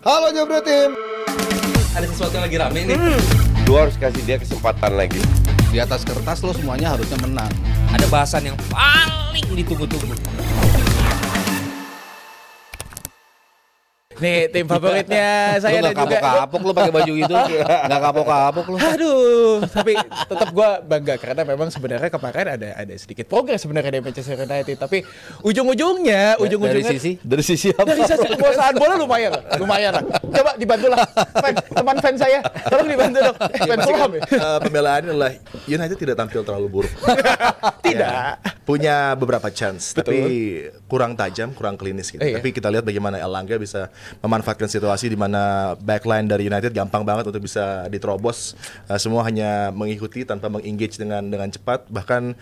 Halo Jabro Tim. Ada sesuatu yang lagi rame nih. Lu harus kasih dia kesempatan lagi. Di atas kertas lo semuanya harusnya menang. Ada bahasan yang paling ditunggu-tunggu. Nih tim favoritnya saya Lu dan gak juga kapok-kapok lu pakai baju gitu. Gak kapok-kapok lu. aduh, tapi tetap gue bangga karena memang sebenarnya kemarin ada sedikit progres sebenarnya dari Manchester United, tapi ujung-ujungnya Dari sisi apa? dari sisi penguasaan bola lumayan lah. Coba dibantu lah, teman fans saya, tolong dibantu dong. Fans Fulham ya? Pembelaannya adalah United tidak tampil terlalu buruk. Tidak. Ya, punya beberapa chance, Betul. tapi kurang tajam, kurang klinis gitu. Iya. Tapi kita lihat bagaimana Elanga bisa memanfaatkan situasi di mana backline dari United gampang banget untuk bisa diterobos. Semua hanya mengikuti tanpa mengengage dengan cepat. Bahkan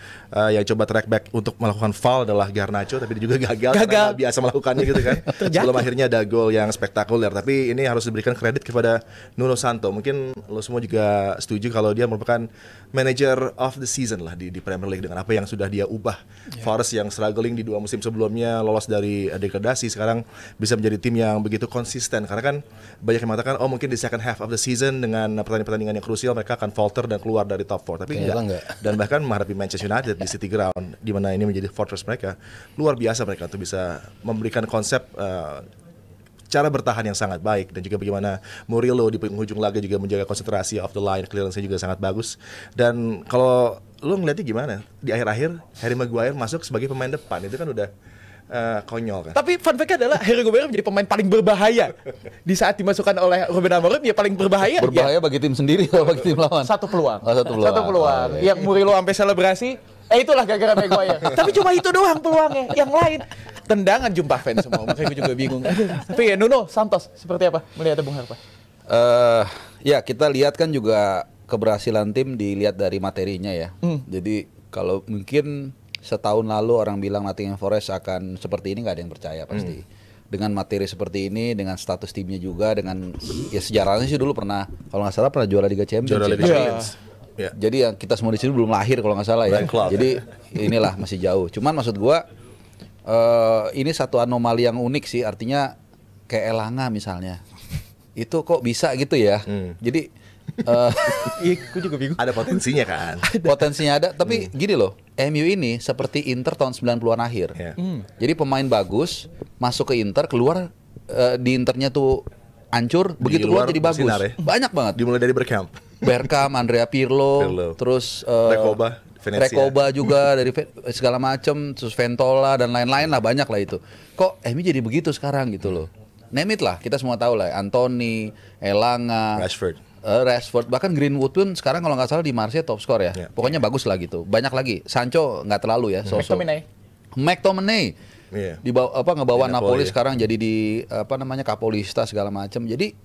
yang coba track back untuk melakukan foul adalah Garnacho, tapi dia juga gagal. Karena nggak biasa melakukannya gitu kan. Sebelum akhirnya ada gol yang spektakuler. Tapi ini harus diberikan kredit kepada Nuno Santo. Mungkin lo semua juga setuju kalau dia merupakan manager of the season lah di Premier League dengan apa yang sudah dia ubah. Forest yang struggling di 2 musim sebelumnya lolos dari degradasi, sekarang bisa menjadi tim yang begitu konsisten. Karena kan banyak yang mengatakan mungkin di second half of the season dengan pertandingan-pertandingan yang krusial mereka akan falter dan keluar dari top 4. Tapi enggak. Dan bahkan menghadapi Manchester United di City Ground di mana ini menjadi fortress mereka, luar biasa mereka untuk bisa memberikan konsep cara bertahan yang sangat baik, dan juga bagaimana Murillo di penghujung laga juga menjaga konsentrasi off the line, clearance-nya juga sangat bagus. Dan kalau lu ngeliatnya gimana di akhir-akhir Harry Maguire masuk sebagai pemain depan, itu kan udah konyol kan. Tapi fun fact-nya adalah Harry Maguire menjadi pemain paling berbahaya di saat dimasukkan oleh Ruben Amorim. Ya paling berbahaya. Berbahaya bagi tim sendiri atau bagi tim lawan? Satu peluang. Oh, satu peluang. Yang Murillo sampai selebrasi, itulah gara-gara Maguire. Tapi cuma itu doang peluangnya. Yang lain tendangan jumpa fans semua. Makanya gue juga bingung. Tapi ya Nuno Santos seperti apa melihatnya Bung Harpa? Ya kita lihat kan juga keberhasilan tim dilihat dari materinya ya. Jadi kalau mungkin setahun lalu orang bilang Nottingham Forest akan seperti ini, nggak ada yang percaya pasti. Dengan materi seperti ini, dengan status timnya juga, dengan ya sejarahnya sih dulu pernah, kalau nggak salah pernah juara Liga Champions. Juara Liga Champions. Ya. Jadi yang kita semua di sini belum lahir kalau nggak salah ya. Jadi inilah masih jauh. Cuman maksud gua ini satu anomali yang unik sih. Artinya kayak Elanga misalnya, itu kok bisa gitu ya. Jadi Gue juga bingung. Ada potensinya kan. potensinya ada, tapi gini loh, MU ini seperti Inter tahun 90-an akhir. Jadi pemain bagus masuk ke Inter, keluar di Internya tuh hancur, begitu keluar luar jadi bagus. bersinar ya. Banyak banget. Dimulai dari Bergkamp, Bergkamp, Andrea Pirlo. Terus Recoba, Venezia. Recoba juga dari segala macam, terus Ventola dan lain-lain lah, banyak lah itu. Kok MU jadi begitu sekarang gitu loh. Name it lah, kita semua tahu lah, Anthony, Elanga, Rashford, bahkan Greenwood pun sekarang kalau nggak salah di Marseille top skor ya. Pokoknya bagus lah gitu. Banyak lagi. Sancho nggak terlalu ya. McTominay. Ngebawa Napoli ya. Sekarang jadi di Kapolista segala macam. Jadi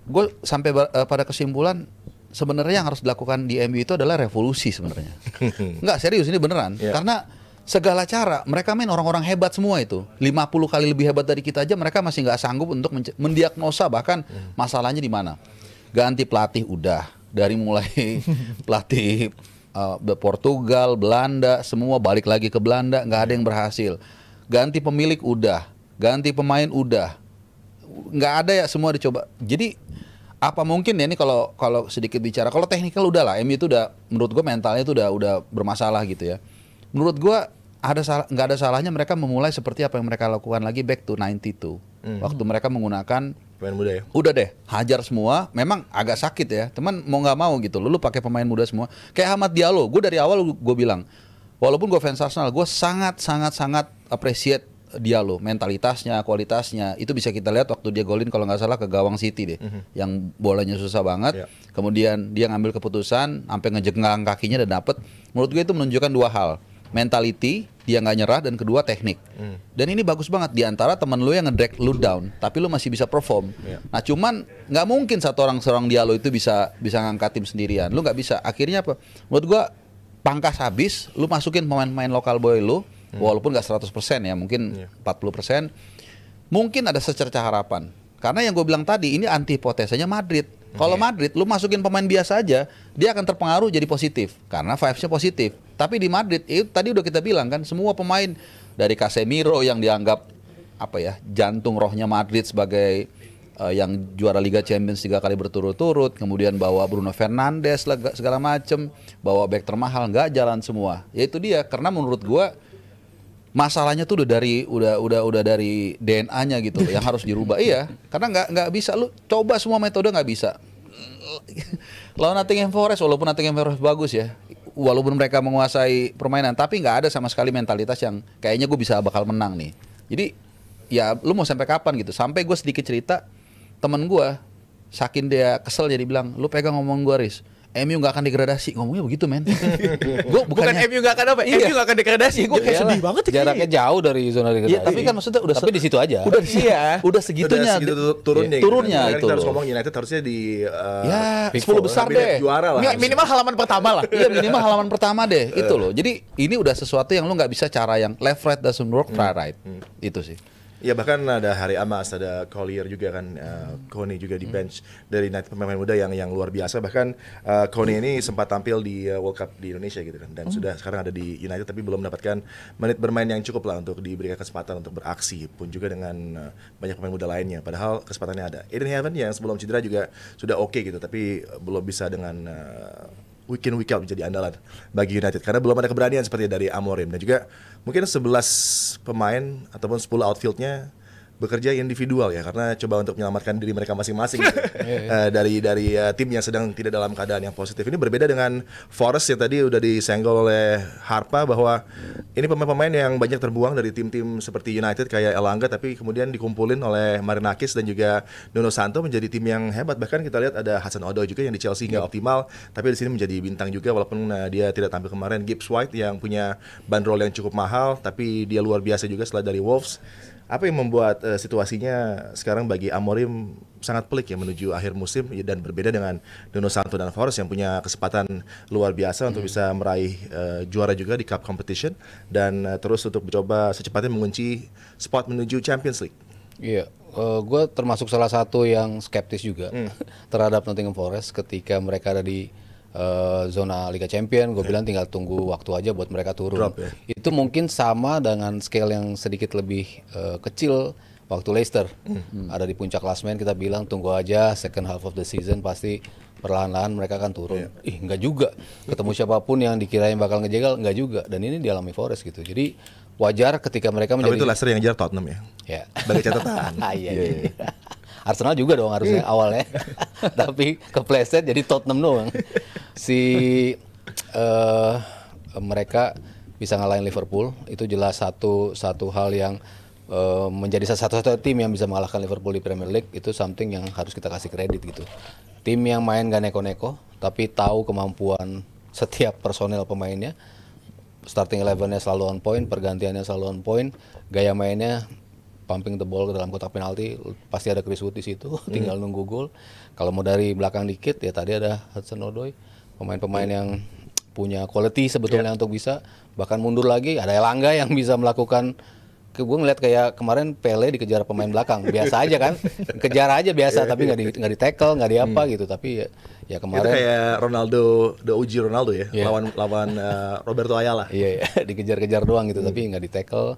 gue sampai pada kesimpulan sebenarnya yang harus dilakukan di MU itu adalah revolusi sebenarnya. Nggak serius, ini beneran. Karena segala cara mereka main orang-orang hebat semua itu. 50 kali lebih hebat dari kita aja mereka masih nggak sanggup untuk mendiagnosa bahkan masalahnya di mana. Ganti pelatih udah, dari mulai pelatih Portugal, Belanda, semua balik lagi ke Belanda, nggak ada yang berhasil. Ganti pemilik udah, ganti pemain udah, nggak ada ya, semua dicoba. Jadi apa mungkin ya ini kalau sedikit bicara, kalau teknikal udah lah, MU itu udah, menurut gue mentalnya itu udah bermasalah gitu ya. Menurut gue nggak ada salahnya mereka memulai seperti apa yang mereka lakukan lagi back to 92, waktu mereka menggunakan pemain muda ya. Udah deh, hajar semua. Memang agak sakit ya, teman mau nggak mau gitu. Lu pakai pemain muda semua. Kayak Ahmad Diallo. Gue dari awal gue bilang, walaupun gue fans Arsenal, gue sangat appreciate Diallo, mentalitasnya, kualitasnya. Itu bisa kita lihat waktu dia golin kalau nggak salah ke gawang City deh, yang bolanya susah banget. Kemudian dia ngambil keputusan, sampai ngejenggang kakinya dan dapet. Menurut gue itu menunjukkan dua hal. Mentality, dia nggak nyerah, dan kedua teknik. Dan ini bagus banget diantara teman lu yang ngedrag lu down, tapi lu masih bisa perform. Nah cuman nggak mungkin seorang Diallo itu bisa ngangkat tim sendirian. Lu nggak bisa. Akhirnya apa? Menurut gua pangkas habis. Lu masukin pemain-pemain lokal boy lu, walaupun nggak 100% ya, mungkin 40%. Mungkin ada secercah harapan. Karena yang gue bilang tadi, ini antitesanya Madrid. Kalau Madrid, lu masukin pemain biasa aja, dia akan terpengaruh jadi positif. Karena vibes-nya positif. Tapi di Madrid, itu tadi udah kita bilang kan, semua pemain dari Casemiro yang dianggap jantung rohnya Madrid sebagai yang juara Liga Champions 3 kali berturut-turut, kemudian bawa Bruno Fernandes segala macem, bawa back termahal, nggak jalan semua. Ya itu dia, karena menurut gua masalahnya tuh udah dari DNA-nya gitu yang harus dirubah. Iya, karena nggak bisa lu coba semua metode nggak bisa. Lawan Nottingham Forest, walaupun Nottingham Forest bagus ya, walaupun mereka menguasai permainan, tapi nggak ada sama sekali mentalitas yang kayaknya gue bisa bakal menang nih. Jadi ya lu mau sampai kapan gitu? Sampai gue sedikit cerita, temen gue saking dia kesel jadi bilang, lu pegang ngomong gue, Riz, MU nggak akan degradasi. Ngomongnya begitu, men. Gue Bukan MU nggak akan apa? Iya. MU nggak akan degradasi. Gue kayak sedih banget. Jaraknya jauh dari zona degradasi. Iya, tapi kan maksudnya udah tapi di situ aja. udah segitunya. Udah segitu turunnya. Turunnya Karena itu. kita harus loh. ngomong United harusnya di Ya, Big 10 Four. besar kabinet deh. juara lah. Minimal halaman pertama lah. Iya, minimal halaman pertama deh. Itu loh. Jadi ini udah sesuatu yang lu nggak bisa cara yang left right doesn't work, try right. Itu sih. Ya bahkan ada Harry Amas, ada Collier juga kan, Kone juga di bench dari United, pemain muda yang luar biasa. Bahkan Kone ini sempat tampil di World Cup di Indonesia gitu kan, dan sudah sekarang ada di United tapi belum mendapatkan menit bermain yang cukup lah untuk diberikan kesempatan untuk beraksi, pun juga dengan banyak pemain muda lainnya. Padahal kesempatannya ada. Eden Hazard yang sebelum cedera juga sudah oke gitu, tapi belum bisa dengan week in week out menjadi andalan bagi United karena belum ada keberanian seperti dari Amorim, dan juga mungkin 11 pemain ataupun 10 outfieldnya bekerja individual ya, karena coba untuk menyelamatkan diri mereka masing-masing gitu. dari tim yang sedang tidak dalam keadaan yang positif. Ini berbeda dengan Forest yang tadi udah disenggol oleh Harpa, bahwa ini pemain-pemain yang banyak terbuang dari tim-tim seperti United kayak Elanga, tapi kemudian dikumpulin oleh Marinakis dan juga Nuno Santo menjadi tim yang hebat. Bahkan kita lihat ada Hudson Odoi juga yang di Chelsea nggak optimal, tapi di sini menjadi bintang juga walaupun dia tidak tampil kemarin. Gibbs White yang punya bandrol yang cukup mahal, tapi dia luar biasa juga setelah dari Wolves. Apa yang membuat situasinya sekarang bagi Amorim sangat pelik ya menuju akhir musim, dan berbeda dengan Nuno Santo dan Forest yang punya kesempatan luar biasa untuk bisa meraih juara juga di Cup Competition, dan terus untuk mencoba secepatnya mengunci spot menuju Champions League. Iya, gue termasuk salah satu yang skeptis juga terhadap Nottingham Forest ketika mereka ada di zona Liga Champion. Gue bilang tinggal tunggu waktu aja buat mereka turun. Drop, ya. Itu mungkin sama dengan scale yang sedikit lebih kecil waktu Leicester ada di puncak klasemen. Kita bilang tunggu aja second half of the season pasti perlahan-lahan mereka akan turun. Enggak juga. Ketemu siapapun yang dikirain bakal ngejegal, enggak juga. Dan ini dialami Forest gitu. Jadi wajar ketika mereka Tapi menjadi itu Leicester yang ngejar Tottenham ya. Ya. Sebagai catatan. Iya. Arsenal juga dong harusnya awalnya. Tapi kepleset jadi Tottenham doang. Mereka bisa ngalahin Liverpool, itu jelas satu hal yang menjadi satu-satunya tim yang bisa mengalahkan Liverpool di Premier League. Itu something yang harus kita kasih kredit gitu. Tim yang main gak neko-neko tapi tahu kemampuan setiap personel pemainnya. Starting 11-nya selalu on point, pergantiannya selalu on point, gaya mainnya pumping the ball ke dalam kotak penalti, pasti ada Chris Wood di situ, tinggal nunggu gol. Kalau mau dari belakang dikit ya tadi ada Hudson Odoi, pemain-pemain yang punya quality sebetulnya untuk bisa, bahkan mundur lagi ada Elanga yang bisa melakukan. Gue ngeliat kayak kemarin Pele dikejar pemain belakang, biasa aja kan, kejar aja biasa, tapi nggak di tackle, nggak di apa gitu, tapi ya kemarin Itu kayak Ronaldo, the OG Ronaldo ya, lawan Roberto Ayala. Iya, dikejar-kejar doang gitu, tapi nggak di tackle,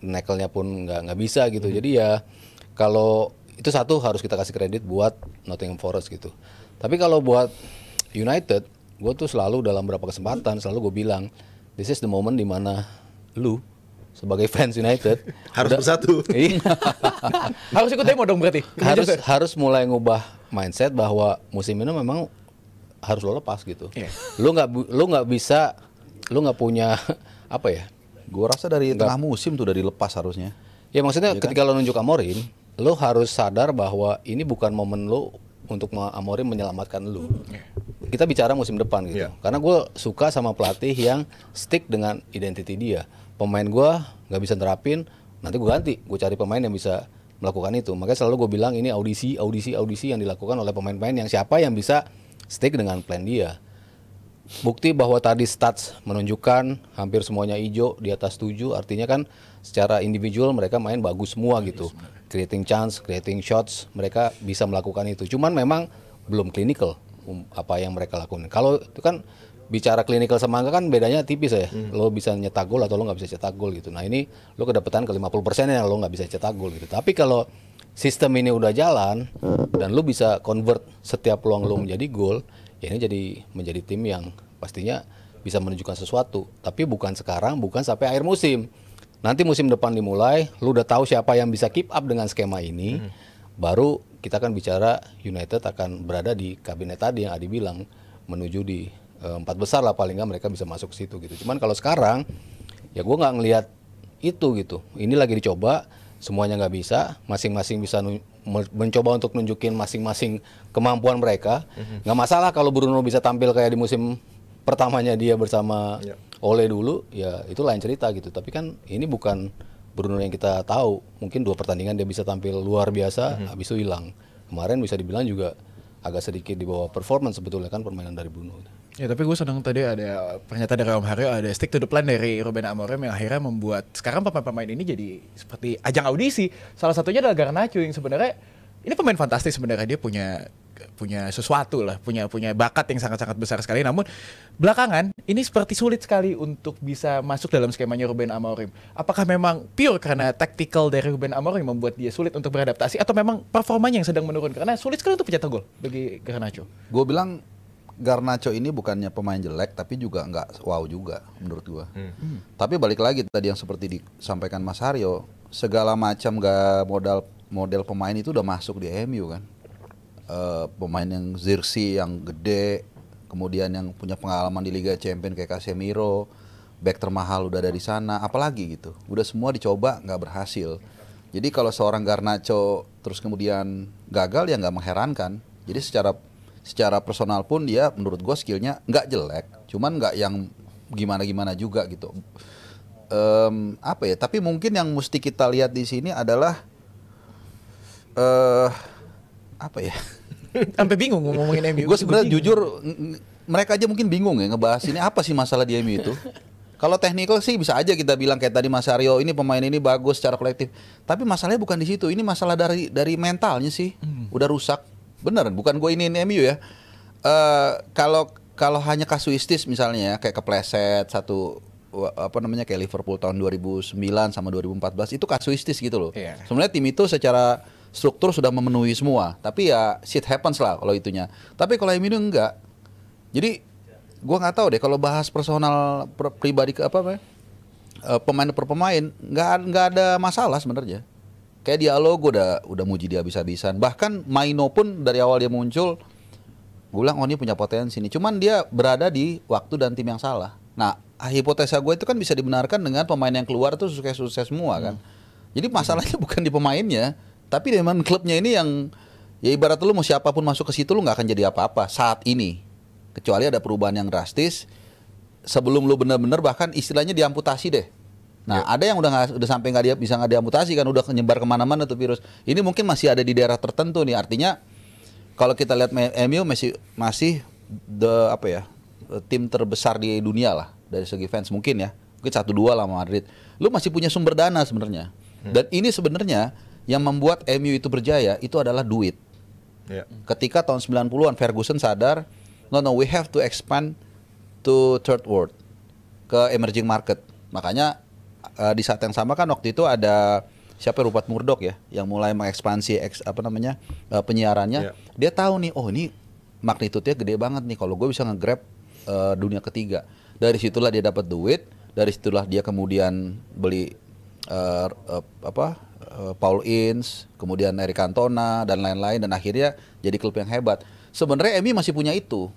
nekelnya pun nggak bisa gitu. Jadi ya kalau itu satu harus kita kasih kredit buat Nottingham Forest gitu. Tapi kalau buat United, gue tuh selalu dalam beberapa kesempatan selalu gue bilang, this is the moment dimana lu sebagai fans United Harus bersatu. Iya. Harus ikut demo dong berarti. harus mulai ngubah mindset bahwa musim ini memang harus lo lepas gitu. Lu nggak bisa, lu nggak punya apa ya? Gua rasa dari tengah musim tuh udah dilepas harusnya. Ya maksudnya ketika lo nunjuk Amorim, lo harus sadar bahwa ini bukan momen lo untuk Amorim menyelamatkan lo. Kita bicara musim depan gitu. Karena gue suka sama pelatih yang stick dengan identity dia. Pemain gue nggak bisa terapin, nanti gue ganti. Gue cari pemain yang bisa melakukan itu. Makanya selalu gue bilang ini audisi yang dilakukan oleh pemain-pemain yang siapa yang bisa stick dengan plan dia. Bukti bahwa tadi stats menunjukkan hampir semuanya hijau di atas 7, artinya kan secara individual mereka main bagus semua gitu. Creating chance, creating shots, mereka bisa melakukan itu. Cuman memang belum clinical apa yang mereka lakukan. Kalau itu kan bicara clinical sama enggak kan bedanya tipis ya. Lo bisa nyetak gol atau lo nggak bisa cetak gol gitu. Nah ini lo kedapetan ke 50% yang lo nggak bisa cetak gol gitu. Tapi kalau sistem ini udah jalan dan lu bisa convert setiap peluang lu menjadi gol, ya ini menjadi tim yang pastinya bisa menunjukkan sesuatu. Tapi bukan sekarang, bukan sampai akhir musim. Nanti musim depan dimulai, lu udah tahu siapa yang bisa keep up dengan skema ini, baru kita akan bicara United akan berada di kabinet tadi yang Adi bilang, menuju di 4 besar lah paling nggak mereka bisa masuk ke situ gitu. Cuman kalau sekarang, ya gue nggak ngelihat itu gitu. Ini lagi dicoba, semuanya nggak bisa, masing-masing bisa mencoba untuk nunjukin masing-masing kemampuan mereka. Nggak masalah kalau Bruno bisa tampil kayak di musim pertamanya dia bersama Ole dulu, ya itu lain cerita gitu. Tapi kan ini bukan Bruno yang kita tahu. Mungkin 2 pertandingan dia bisa tampil luar biasa, habis itu hilang. Kemarin bisa dibilang juga agak sedikit di bawah performance sebetulnya kan permainan dari Bruno. Ya tapi gue senang tadi ada pernyataan dari Om Haryo, ada stick to the plan dari Ruben Amorim yang akhirnya membuat sekarang pemain-pemain ini jadi seperti ajang audisi. Salah satunya adalah Garnacho yang sebenarnya ini pemain fantastis sebenarnya, dia punya sesuatu lah, punya bakat yang sangat-sangat besar sekali. Namun belakangan ini seperti sulit sekali untuk bisa masuk dalam skemanya Ruben Amorim. Apakah memang pure karena tactical dari Ruben Amorim membuat dia sulit untuk beradaptasi, atau memang performanya yang sedang menurun karena sulit sekali untuk mencetak gol bagi Garnacho? Gue bilang Garnacho ini bukannya pemain jelek, tapi juga nggak wow juga menurut gua. Tapi balik lagi tadi yang seperti disampaikan Mas Haryo, segala macam model pemain itu udah masuk di MU kan. Pemain yang Zirkzee yang gede, kemudian yang punya pengalaman di Liga Champions kayak Casemiro, back termahal udah dari sana, apalagi gitu. Udah semua dicoba nggak berhasil. Jadi kalau seorang Garnacho terus kemudian gagal ya nggak mengherankan. Jadi secara personal pun dia menurut gue skillnya nggak jelek, cuman nggak yang gimana juga gitu. Apa ya? Tapi mungkin yang mesti kita lihat di sini adalah apa ya? Sampai bingung ngomongin MU. Gue sebenarnya jujur, mereka aja mungkin bingung ya ngebahas ini apa sih masalah di MU itu. Kalau technical sih bisa aja kita bilang kayak tadi Mas Aryo, ini pemain ini bagus secara kolektif. Tapi masalahnya bukan di situ. Ini masalah dari mentalnya sih. Udah rusak. Beneran, bukan gue ini MU ya. Kalau hanya kasuistis misalnya ya, kayak kepleset kayak Liverpool tahun 2009 sama 2014 itu kasuistis gitu loh. Yeah. Sebenarnya tim itu secara struktur sudah memenuhi semua, tapi ya shit happens lah kalau itunya. Tapi kalau MU enggak. Jadi gue nggak tahu deh kalau bahas personal pribadi pemain per pemain nggak ada masalah sebenarnya. Kayak Diallo gue udah muji dia habis-habisan. Bahkan Maino pun dari awal dia muncul, gue bilang oh ini punya potensi nih. Cuman dia berada di waktu dan tim yang salah. Nah hipotesa gue itu kan bisa dibenarkan dengan pemain yang keluar tuh sukses-sukses semua kan. Jadi masalahnya bukan di pemainnya, tapi dengan klubnya ini yang ya ibarat lu mau siapapun masuk ke situ lu nggak akan jadi apa-apa saat ini. Kecuali ada perubahan yang drastis sebelum lu benar-benar bahkan istilahnya diamputasi deh. Nah, ada yang udah sampai nggak diamputasi kan, udah nyebar kemana-mana tuh virus. Ini mungkin masih ada di daerah tertentu nih. Artinya kalau kita lihat MU masih tim terbesar di dunia lah dari segi fans mungkin ya. Mungkin 1-2 lah sama Madrid. Lu masih punya sumber dana sebenarnya. Dan ini sebenarnya yang membuat MU itu berjaya itu adalah duit. Ketika tahun 90-an Ferguson sadar, no we have to expand to third world, ke emerging market. Makanya di saat yang sama kan waktu itu ada Rupert Murdoch ya yang mulai mengekspansi penyiarannya. Dia tahu nih, oh ini magnitude-nya gede banget nih kalau gue bisa nge-grab dunia ketiga. Dari situlah dia dapat duit, dari situlah dia kemudian beli Paul Ince, kemudian Eric Cantona dan lain-lain, dan akhirnya jadi klub yang hebat. Sebenarnya MU masih punya itu.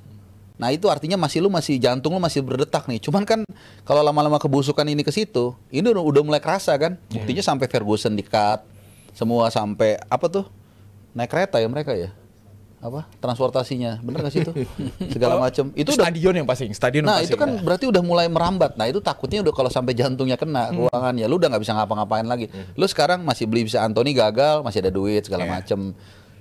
Nah itu artinya jantung lu masih berdetak nih. Cuman kan kalau lama-lama kebusukan ini ke situ, ini udah mulai kerasa kan. Buktinya sampai Ferguson di-cut, semua sampai naik kereta ya mereka ya. Transportasinya, bener gak sih itu? Segala macam. Itu stadion yang passing. Nah itu kan berarti udah mulai merambat. Nah itu takutnya udah kalau sampai jantungnya kena keuangan ya lu udah nggak bisa ngapa-ngapain lagi. Lu sekarang masih bisa Anthony gagal, masih ada duit segala macam.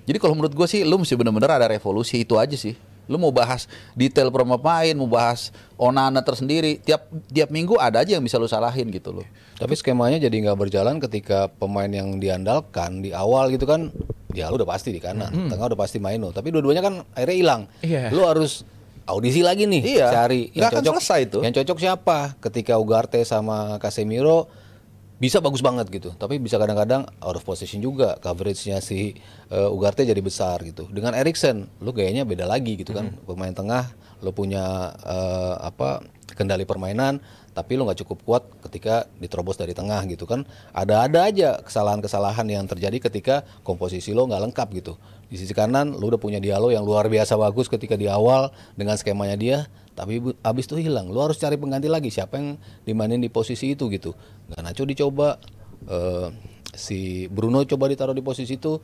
Jadi kalau menurut gue sih lu mesti bener-bener ada revolusi itu aja sih. Lu mau bahas detail pemain, mau bahas Onana tersendiri, tiap minggu ada aja yang bisa lu salahin gitu loh. Tapi skemanya jadi nggak berjalan ketika pemain yang diandalkan di awal gitu kan, ya lu udah pasti di kanan, tengah udah pasti Maino. Tapi dua-duanya kan akhirnya hilang. Lu harus audisi lagi nih, cari yang cocok. Selesai itu. Yang cocok siapa? Ketika Ugarte sama Casemiro bisa bagus banget gitu, tapi bisa kadang-kadang out of position juga, coveragenya si Ugarte jadi besar gitu. Dengan Eriksen, lu gayanya beda lagi gitu kan, pemain tengah, lu punya kendali permainan, tapi lu nggak cukup kuat ketika diterobos dari tengah gitu kan. Ada aja kesalahan-kesalahan yang terjadi ketika komposisi lo nggak lengkap gitu. Di sisi kanan, lu udah punya Diallo yang luar biasa bagus ketika di awal dengan skemanya dia, tapi abis itu hilang. Lu harus cari pengganti lagi, siapa yang dimainin di posisi itu gitu. Garnacho dicoba, si Bruno coba ditaruh di posisi itu,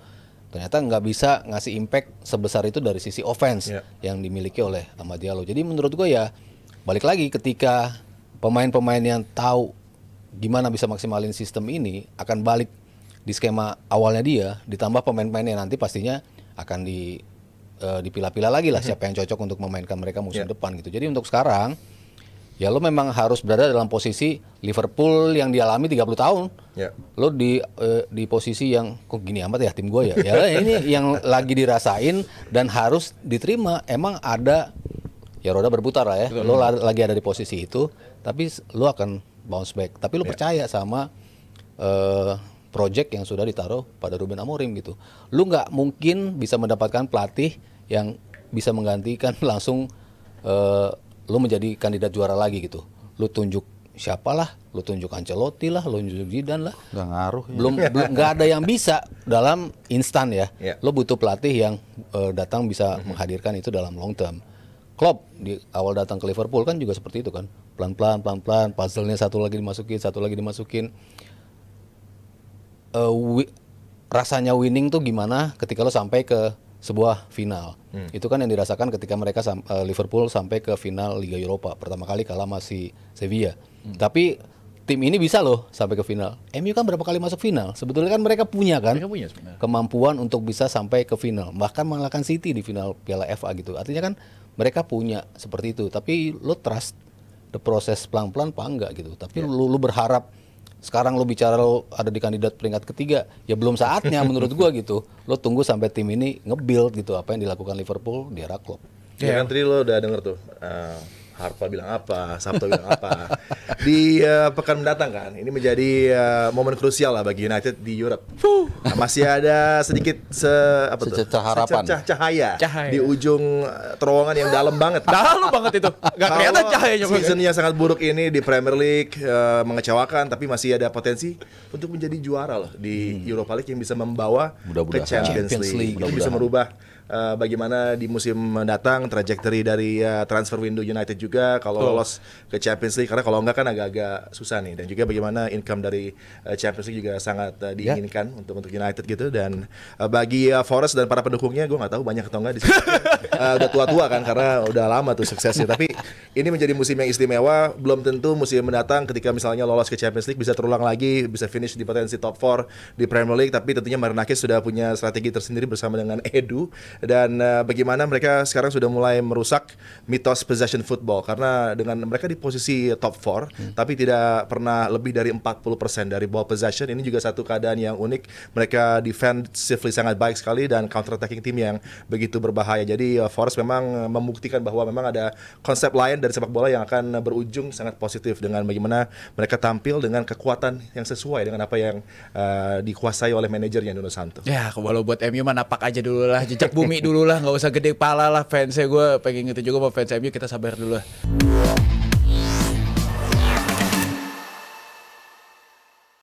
ternyata nggak bisa ngasih impact sebesar itu dari sisi offense yang dimiliki oleh Amad Diallo. Jadi menurut gue ya balik lagi, ketika pemain-pemain yang tahu gimana bisa maksimalin sistem ini akan balik di skema awalnya dia, ditambah pemain-pemain yang nanti pastinya akan dipilah-pilah lagi lah siapa yang cocok untuk memainkan mereka musim depan gitu. Jadi untuk sekarang ya lo memang harus berada dalam posisi Liverpool yang dialami 30 tahun. Lo di posisi yang kok gini amat ya tim gue ya. Ya ini yang lagi dirasain dan harus diterima. Emang ada ya roda berputar lah ya. Lo lagi ada di posisi itu, tapi lo akan bounce back. Tapi lo percaya sama project yang sudah ditaruh pada Ruben Amorim gitu. Lu nggak mungkin bisa mendapatkan pelatih yang bisa menggantikan langsung lu menjadi kandidat juara lagi gitu. Lu tunjuk siapalah, lu tunjuk Ancelotti lah, lu tunjuk Zidane lah. Nggak ngaruh. Ya. Belum nggak ada yang bisa dalam instan ya. Lu butuh pelatih yang datang bisa menghadirkan itu dalam long term. Klopp di awal datang ke Liverpool kan juga seperti itu kan. Pelan-pelan, puzzle-nya satu lagi dimasukin. Rasanya winning tuh gimana ketika lo sampai ke sebuah final. Itu kan yang dirasakan ketika mereka Liverpool sampai ke final Liga Eropa. Pertama kali kalah masih Sevilla. Tapi tim ini bisa loh sampai ke final. MU kan berapa kali masuk final? Sebetulnya kan mereka punya kemampuan untuk bisa sampai ke final. Bahkan mengalahkan City di final Piala FA gitu. Artinya kan mereka punya seperti itu. Tapi lo trust the proses pelan-pelan apa enggak gitu. Tapi lu berharap sekarang lo bicara lo ada di kandidat peringkat ketiga, ya belum saatnya menurut gua gitu. Lo tunggu sampai tim ini nge-build gitu apa yang dilakukan Liverpool di era Klopp. Ya kan tadi lo udah denger tuh Harpa bilang apa, Sabto bilang apa. Di pekan mendatang kan, ini menjadi momen krusial lah bagi United di Europe. Nah, masih ada sedikit cahaya di ujung terowongan yang dalam banget. Dalam banget itu. Gak kelihatan cahayanya. Season yang sangat buruk ini di Premier League mengecewakan, tapi masih ada potensi untuk menjadi juara loh di Europa League yang bisa membawa ke Champions League. Itu bisa merubah bagaimana di musim mendatang trajectory dari transfer window United juga kalau lolos ke Champions League, karena kalau enggak kan agak-agak susah nih. Dan juga bagaimana income dari Champions League juga sangat diinginkan untuk United gitu. Dan bagi Forest dan para pendukungnya, gue nggak tahu banyak atau enggak di sini. Udah tua-tua kan karena udah lama tuh suksesnya. Tapi ini menjadi musim yang istimewa. Belum tentu musim mendatang ketika misalnya lolos ke Champions League bisa terulang lagi, bisa finish di potensi top 4 di Premier League. Tapi tentunya Marinakis sudah punya strategi tersendiri bersama dengan Edu. Dan bagaimana mereka sekarang sudah mulai merusak mitos possession football, karena dengan mereka di posisi top 4 tapi tidak pernah lebih dari 40% dari ball possession. Ini juga satu keadaan yang unik. Mereka defensively sangat baik sekali dan counter attacking tim yang begitu berbahaya. Jadi Forest memang membuktikan bahwa memang ada konsep lain dari sepak bola yang akan berujung sangat positif dengan bagaimana mereka tampil dengan kekuatan yang sesuai dengan apa yang dikuasai oleh manajernya Nuno Santo. Ya kalau buat MU mah napak aja dulu lah, jejak bumi dulu lah, nggak usah gede kepala lah fansnya. Gue pengen gitu juga sama fans MU, kita sabar dulu lah.